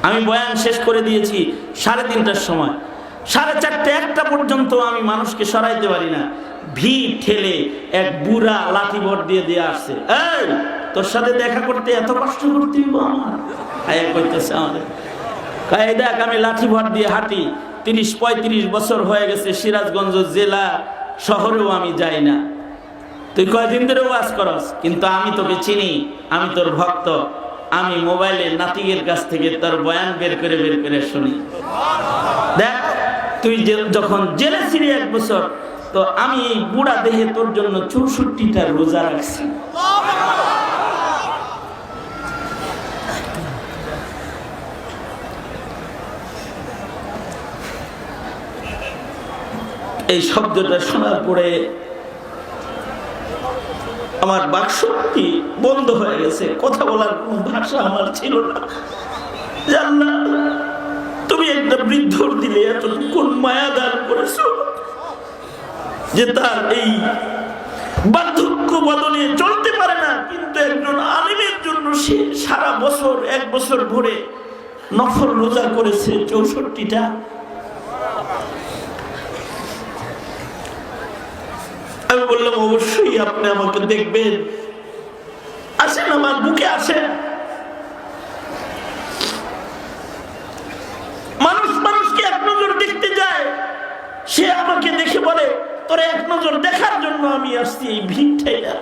আমি বয়ান শেষ করে দিয়েছি 3:30টার সময়, 4:30 1টা পর্যন্ত আমি মানুষকে সরাইতে পারি না। ভিড় ঠেলে এক বুড়া লাঠি ভর দিয়ে আসছে, এই তোর সাথে দেখা করতে এত কষ্ট করতে হইব আমার? আয়া কইতেছে আমাদের, কয় দেখ আমি লাঠি ভর দিয়ে হাঁটি, 30-35 বছর হয়ে গেছে, সিরাজগঞ্জ জেলা শহরেও আমি যাই না। তুই কয়দিন ধরে ওয়াজ করস, কিন্তু আমি তোকে চিনি, আমি তোর ভক্ত। আমি মোবাইলে নাতিকের কাছ থেকে তোর বয়ান বের করে শুনি। দেখ তুই যখন জেলে ছিলি 1 বছর, তো আমি এই বুড়া দেহে তোর জন্য 64টা রোজা রাখছি। এই শব্দটা শোনার পরে আমার বাকশক্তি বন্ধ হয়ে গেছে, কথা বলার কোনো ভাষা আমার ছিল না। জানলা তুমি একটা বৃদ্ধর দিলে এতটুকুন মায়া দান করেছো যে তার এই বার্ধক্য বদলে চলতে পারে না, কিন্তু একজন আলিমের জন্য সে সারা বছর 1 বছর ভরে নফল রোজা করেছে 64টা। আমি বললাম অবশ্যই আপনি আমাকে দেখবেন, আসেন আমার বুকে আসেন। মানুষ মানুষকে 1 নজর দেখতে যায়, সে আমাকে দেখে বলে তোর 1 নজর দেখার জন্য আমি আসছি এই ভিড় ঠেলা।